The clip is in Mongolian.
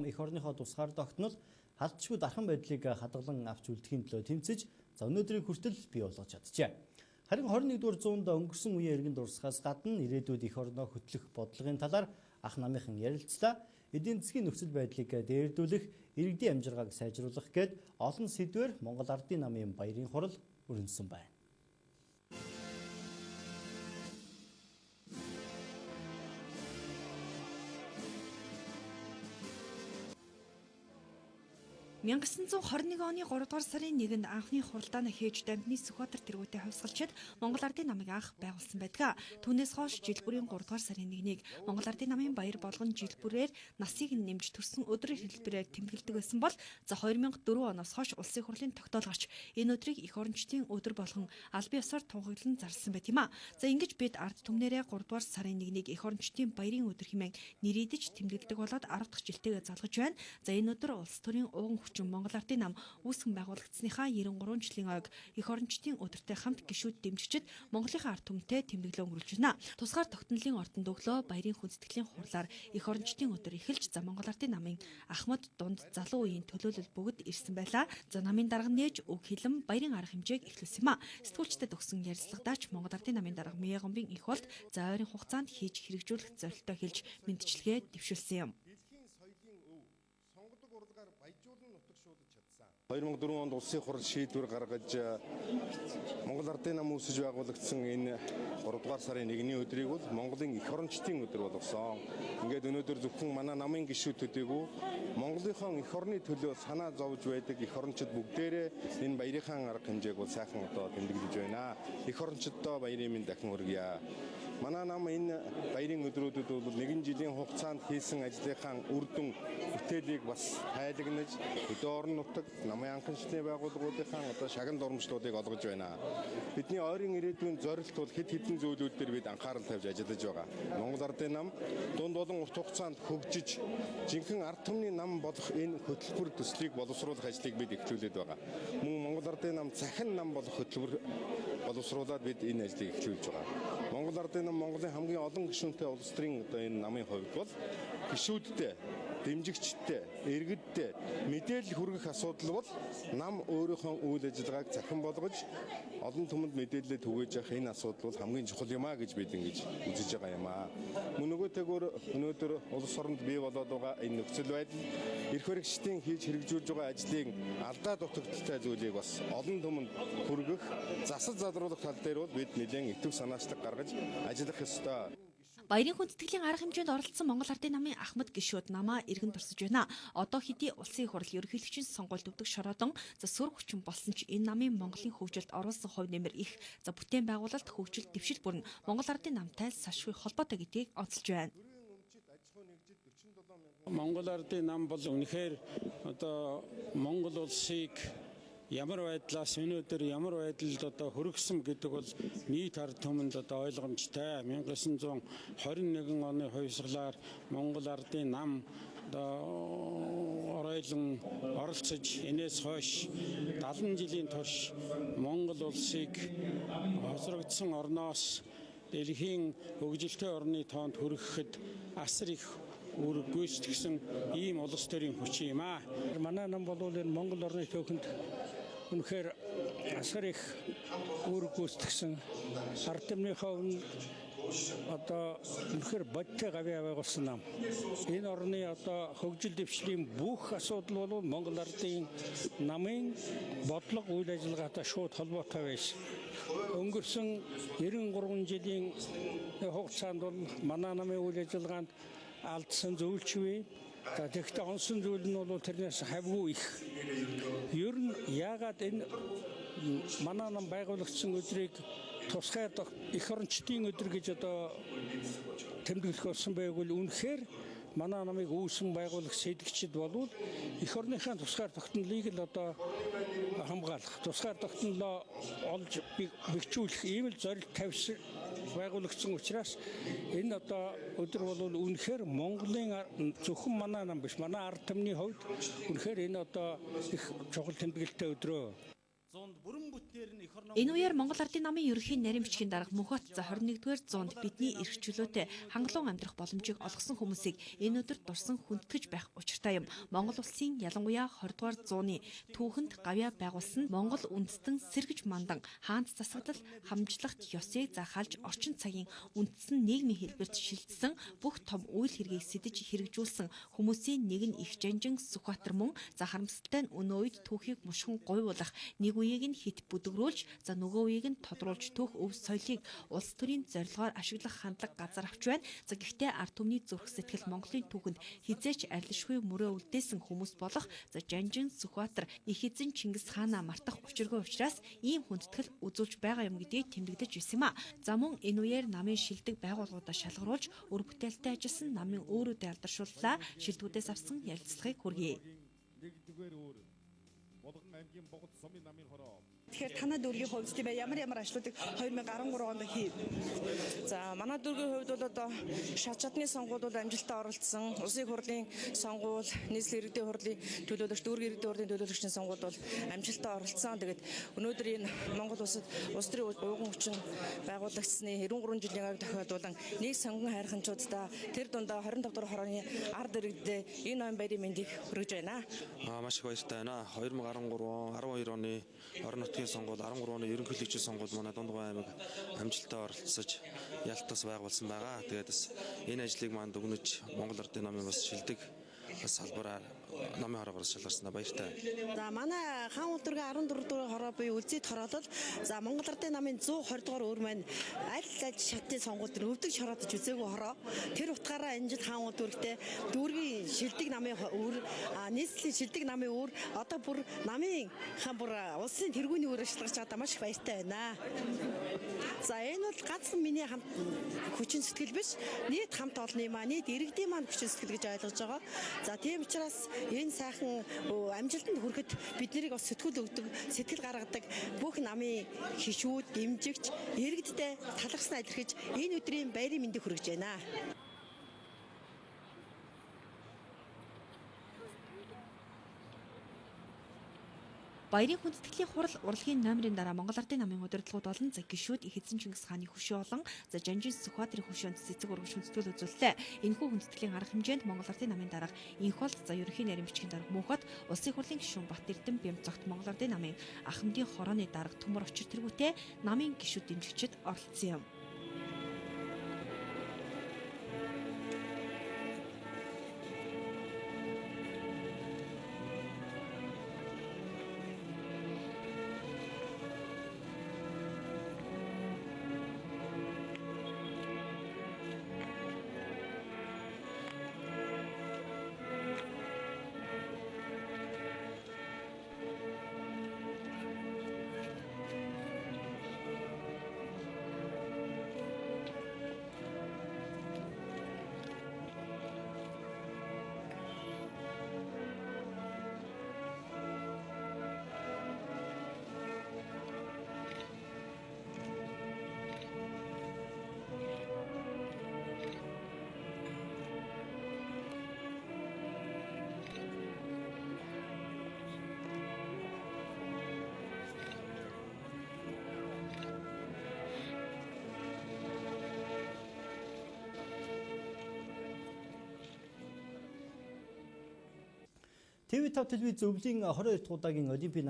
эх орныхоо тусгаар тогтнол халдшгүй дархан байдлыг хадгалан авч үлдэхийн төлөө тэмцэж өнөөдрийг хүртэл бий болгож чаджээ. Харин 21-р зуунд өнгөрсөн үеийн иргэн дурсахаас гадна ирээдүйд эх орноо хөтлөх бодлогын талаар ах намынхан ярилцлаа. Эдийн засгийн нөхцөл байдлыг дээрдүүлэх, иргэдийн амжиргааг сайжруулах гээд олон сэдвээр Монгол Ардын намын баярын хурал өрнөсөн байна. 1921 оны 3 дугаар сарын 1-нд анхны хуралдаан хийж Дамжны Сүхбаатар тэргүүтээ хувьсгалчид Монгол Ардын намыг анх байгуулсан байдаг. Түүнээс хойш жил бүрийн 3 дугаар сарын 1-ийг Монгол Ардын намын баяр болгон жил бүрээр насыг нэмж төрсөн өдрийн хэлбэрээр тэмдэглэдэг байсан бол 2004 оноос хойш улсын хурлын тогтоол гарч энэ өдрийг эх орончдын өдөр болгон аль бие ёсоор тунхаглан зарласан байт юм а. За ингэж бид ард түмнэрээ 3 дугаар сарын 1-ийг эх орончдын баярын өдөр хэмээн нэрийдэж тэмдэглэдэг болоод 10 дахь жилтэйгээ залгаж байна. За энэ өдөр улс төрийн уган Монгол Ардын нам үүсгэн байгуулагдсаныхаа 93 жилийн ойг эх орончдын өдөртэй хамт гишүүд дэмжигчид Монголынхаа ард түмтэй тэмдэглэл өнгөрүүлж байна. Тусгаар тогтнолын ордонд өглөө баярын хүндэтгэлийн хурлаар эх орончдын өдөр эхэлж Монгол Ардын намын Ахмад дунд залуу үеийн төлөөлөл бүгд ирсэн байлаа. За намын дарга нээж үг хэлэн баярын арга хэмжээг эхлүүлсэн юм а. Сэтгүүлчдэд өгсөн ярилцлагадаач Монгол Ардын намын дарга Мие гомбын их болд за ойрын хугацаанд хийж хэрэгжүүлэх зорилттой хэлж мэдчилгээ дэвшүүлсэн юм. 2004 онд улсын хурал шийдвэр гаргаж Монгол Ардын нам үүсэж байгуулагдсан энэ 3 дугаар сарын 1-ний өдрийг бол Монголын эх орончдын өдөр болгосон. Ингээд өнөөдөр зөвхөн манай намын гишүүд төдийгүй Монголынхон эх орны төлөө санаа зовж байдаг эх орончид бүгдээрээ энэ баярынхаа арга хэмжээг бол сайхан одоо тэмдэглэж байна. Эх орончиддоо баярын минь дахин хүргье. Манай нам энэ баярын өдрүүдэд бол нэгэн жилийн хугацаанд хийсэн ажлынхаа үр дүн бүтээлийг бас хайлагнаж өдөө орон нутаг намын анхны байгууллагуудынхаа одоо шагнал урамжлуудыг олгож байна. Бидний ойрын ирээдүйн зорилт бол хэд хэдэн зүйлүүд дээр бид анхаарал тавьж ажиллаж байгаа. Монгол Ардын нам дунд болон урт хугацаанд хөгжиж жинхэнэ ард түмний нам болох энэ хөтөлбөр төслийг боловсруулах ажлыг бид эхлүүлээд байгаа. Мөн Монгол Ардын нам цахин нам болох хөтөлбөр боловсруулаад бид энэ ажлыг эхлүүлж байгаа. Монгол Ардын нам Монголын хамгийн олон гишүүнтэй улс төрийн одоо энэ намын хувьд бол гишүүдтэй, дэмжигчтэй, иргэдтэй мэдээлэл хүргэх асуудал бол нам өөрийнхөө үйл ажиллагааг захин болгож олон түмэнд мэдээлэлээ түгээж явах энэ асуудал бол хамгийн чухал юм а гэж бид ингэж үзэж байгаа юм а. Мөн нөгөөтэйгөр өнөөдөр улс оронд бий болоод байгаа энэ нөхцөл байдал эрх баригчдын хийж хэрэгжүүлж байгаа ажлын алдаа дутагдaltaй зүйлийг бас олон түмэнд хүргэх, засал залруулах тал дээр бол бид нэлээд итвэх санаачлаг гаргаж ажиллах ёстой. Баярын хүндэтгэлийн арга хэмжээнд оролцсон Монгол Ардын намын Ахмад гишүүд намаа иргэн дурсаж байна. Одоо хэдий улсын хурал ерөнхийлөгчийн сонгуульд өвдөг шороодон засвар хүчин болсон ч энэ намын Монголын хөгжилд оруулсан хувь нэмэр их. За бүтээн байгуулалт хөгжил дэвшил бүрн Монгол Ардын намтай салшгүй холбоотой гэдгийг онцолж байна. Монгол Ардын нам бол үнэхээр одоо Монгол улсыг ямар байдлаас өнөөдөр ямар байдалд одоо хүргэсэн гэдэг бол нийт ард түмэнд одоо ойлгомжтой. 1921 оны хувьсгалаар Монгол Ардын нам одоо оройлон оролцож энэс хойш 70 жилийн турш Монгол улсыг хосрогдсон орноос дэлхийн хөгжилтэй орны тоонд хүрэхэд асар их үр гүйцэтгсэн ийм улс төрийн хүч юм а. Манай нам бол энэ Монгол орны төвхөнд үнэхээр асар их үр гүйцэтгсэн ард түмнийхээ одоо үнэхээр бодтой гавьяа байгуулсан нам. Энэ орны одоо хөгжил дэвшлийн бүх асуудал бол Монгол Ардын намын бодлого үйл ажиллагаатай шууд холбоотой байсан. Өнгөрсөн 93 жилийн хугацаанд бол манай намын үйл ажиллагаанд алдсан зөвлөчвээ. Тэгэхдээ онсон зүйл нь бол тэрнээс хавгүй их. Ер нь яагаад энэ манай нам байгуулагдсан өдрийг тусгай эх орончдын өдөр гэж одоо тэмдэглэх болсон байвал үнэхээр манай намыг үүсгэн байгуулах сэдвчид болвол эх орныхаа тусгаар тогтнолыг л одоо хамгаалах, тусгаар тогтнолоо олж бэхжүүлэх ийм л зорилт тавьсан байгуулагдсан учраас энэ одоо өдөр бол үнэхээр Монголын зөвхөн манай нам биш, манай ард түмний хувьд үнэхээр энэ одоо их чухал тэмдэглэлтэй өдрөө. Зунд бүрэн бүтээ Энэ үеэр Монгол Ардын намын ерөнхий нарийн бичгийн дарга Мөнхбат за 21-р зуунд бидний эрх чөлөөтэй хангалуун амьдрах боломжийг олгосон хүмүүсийг энэ өдөр дурсан хүндэтгэж байх учиртай юм. Монгол улсын ялангуяа 20-р зууны түүхэнд гавьяа байгуулсан Монгол үндэстэн сэргэж мандан хаант засаглал хамжлагт ёсыг заахалж орчин цагийн үндсэн нийгмийн хэлбэрт шилжсэн бүх том үйл хэргийг сэтэж хэрэгжүүлсэн хүмүүсийн нэг нь их Жанжин Сүхбаатар мөн за харамсалтай нь өнөө үед түүхийг мушгин гуйвуулах нэг үеийг нь хит бүдгрүүлж за нөгөө үеийг нь тодруулж түүх өв соёлыг улс төрийн зорилгоор ашиглах хандлага газар авч байна. За гэхдээ ард түмний зүрх сэтгэл Монголын түүхэнд хизээч арилшгүй мөрөө үлдээсэн хүмүүс болох за Жанжин Сүхбаатар их эзэн Чингис хаанаа мартах учиргүй учраас ийм хүндэтгэл үзүүлж байгаа юм гэдгийг тэмдэглэж байсан юм а. За мөн энэ үеэр намын шилдэг байгууллагуудаа шалгаруулж өр бүтээлтэй ажилласан намын өөрөөдөө алдаршууллаа. Шилдэгүүдээс авсан ярилцлагыг хүргэе. Нэгдүгээр өөр Болгон аймгийн Богд сумын намын хороо. Тэгэхээр танай дүүргийн хувьд тийм ямар ажлуудыг 2013 онд хийв. За манай дүүргийн хувьд бол одоо шат чадны сонгуулиуд амжилттай оролцсон. Улсын хурлын сонгуул, нийслэлийн иргэдийн хурлын төлөөлөгч, дүүргийн иргэдийн хурлын төлөөлөгчийн сонгуульд бол амжилттай оролцсон. Тэгээд өнөөдөр энэ Монгол улсад улс төрийн ууган хүчин байгуулагдсны 93 жилийн аяг тохиолдуулан нэг сонгон хайрханчуудаа тэр дундаа 25 дугаар хорооны ард иргэдэд энэ ноён баярын мэндийг хүргэж байна. Маш их баяртай байна. 2013 12 оны орон нутгийн сонгуул 13 оны ерөнхийлөгчийн сонгуульд манай Дундгой аймаг амжилттай оролцож ялтас байгуулсан байгаа. Тэгээд бас энэ ажлыг манд өгнөж Монгол Ардын намын бас шилдэг бас салбараар намын хорогоор шалгарснаа баяртай. За манай хаан улдургийн 14 дугаар хороо буюу Үлзийд хороолол за Монгол Ардын намын 120 дугаар өөр маань аль шатны сонгуульд өвдөж хороодож үзээгүй хороо. Тэр утгаараа энэ жил хаан улдургтэй дүүргийн шилдэг намын өөр нийслэлийн шилдэг намын өөр одоо бүр намын хаан бүр улсын тэргүүний өөрөөр шалгарч байгаа маш их баяртай байна. За энэ бол ганцхан миний хамт хүчин сэтгэл биш нийт хамт олонны маань нийт иргэдийн маань хүчин сэтгэл гэж ойлгож байгаа. За тийм учраас энэ сайхан амжилтанд хүрэхэд бид нарыг бас сэтгүүл өгдөг, сэтгэл гаргадаг бүх намын хишүүд, дэмжигч, иргэдтэй талархснаа илэрхийлж энэ өдрийн баярын мэндийг хүргэж байна. Баярын хүндэтгэлийн хурал урлагийн номерын дараа Монгол Ардын намын удирдлагууд болон за гишүүд их эзэн Чингис хааны хөшөө болон за Жанжин Сүхбаатарын хөшөөнд цэцэг урагш хүндэтгэл үзүүллээ. Энэхүү хүндэтгэлийн арга хэмжээнд Монгол Ардын намын дарга инх бол за ерөнхий нарийн бичгийн дарга Мөнхбат улсын хурлын гишүүн Бат Эрдэм Бямцогт Монгол Ардын намын ах хамтын хорооны дарга Төмөр Очир тэргүүтээ намын гишүүд дэмжигчид оролцсон юм. TV5 телевиз өвлийн 22 дахь удаагийн Олимпийн